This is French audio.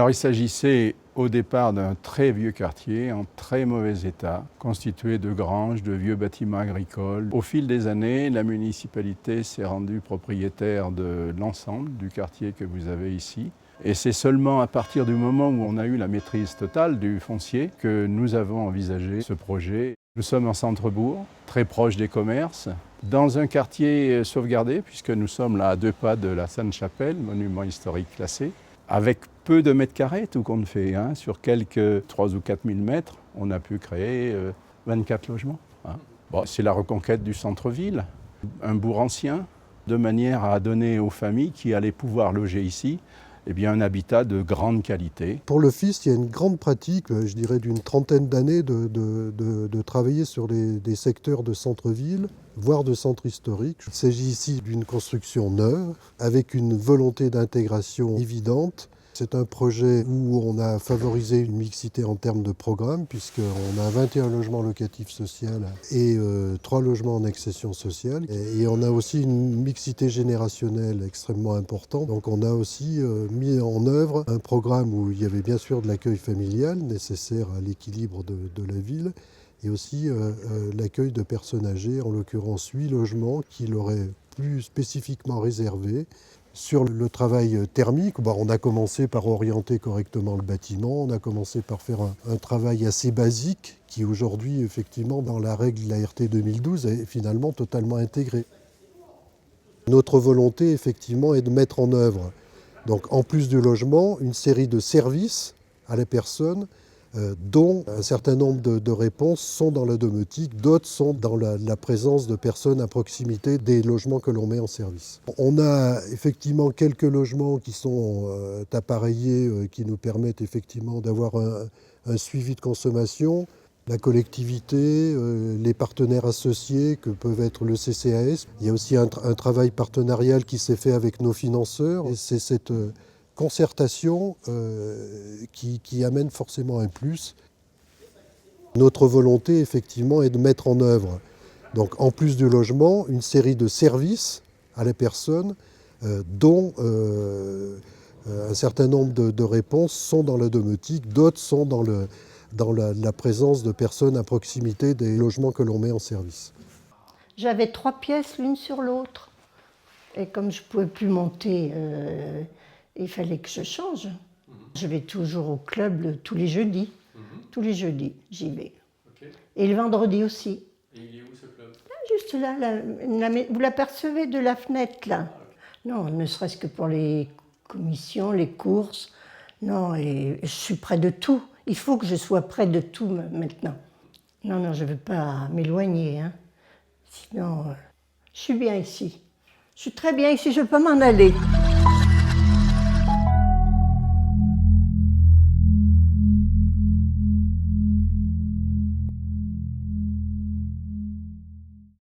Alors il s'agissait au départ d'un très vieux quartier en très mauvais état, constitué de granges, de vieux bâtiments agricoles. Au fil des années, la municipalité s'est rendue propriétaire de l'ensemble du quartier que vous avez ici. Et c'est seulement à partir du moment où on a eu la maîtrise totale du foncier que nous avons envisagé ce projet. Nous sommes en centre-bourg, très proche des commerces, dans un quartier sauvegardé, puisque nous sommes là à 2 pas de la Sainte-Chapelle, monument historique classé, avec peu de mètres carrés, tout compte fait. Sur quelques 3 ou 4 000 mètres, on a pu créer 24 logements. Bon, c'est la reconquête du centre-ville, un bourg ancien, de manière à donner aux familles qui allaient pouvoir loger ici un habitat de grande qualité. Pour le FIST, il y a une grande pratique, je dirais d'une trentaine d'années, de travailler sur des secteurs de centre-ville, voire de centre historique. Il s'agit ici d'une construction neuve, avec une volonté d'intégration évidente. C'est un projet où on a favorisé une mixité en termes de programme, puisqu'on a 21 logements locatifs sociaux et 3 logements en accession sociale. Et on a aussi une mixité générationnelle extrêmement importante. Donc on a aussi mis en œuvre un programme où il y avait bien sûr de l'accueil familial, nécessaire à l'équilibre de la ville, et aussi l'accueil de personnes âgées, en l'occurrence 8 logements qu'il aurait plus spécifiquement réservés. Sur le travail thermique, on a commencé par orienter correctement le bâtiment, on a commencé par faire un travail assez basique qui aujourd'hui, effectivement, dans la règle de la RT 2012, est finalement totalement intégré. Notre volonté, effectivement, est de mettre en œuvre, donc, en plus du logement, une série de services à la personne, dont un certain nombre de réponses sont dans la domotique, d'autres sont dans la présence de personnes à proximité des logements que l'on met en service. On a effectivement quelques logements qui sont appareillés, qui nous permettent effectivement d'avoir un suivi de consommation. La collectivité, les partenaires associés que peuvent être le CCAS. Il y a aussi un travail partenarial qui s'est fait avec nos financeurs. Et c'est cette concertation qui amène forcément un plus. Notre volonté, effectivement, est de mettre en œuvre, donc, en plus du logement, une série de services à la personne, dont un certain nombre de réponses sont dans la domotique, d'autres sont dans la présence de personnes à proximité des logements que l'on met en service. J'avais 3 pièces l'une sur l'autre. Et comme je ne pouvais plus monter, il fallait que je change. Je vais toujours au club tous les jeudis. Tous les jeudis, j'y vais. Okay. Et le vendredi aussi. Et il est où ce club? Juste là, vous l'apercevez de la fenêtre, là. Non, ne serait-ce que pour les commissions, les courses. Non, et je suis près de tout. Il faut que je sois près de tout maintenant. Non, je ne veux pas m'éloigner. Sinon, je suis bien ici. Je suis très bien ici, je ne veux pas m'en aller.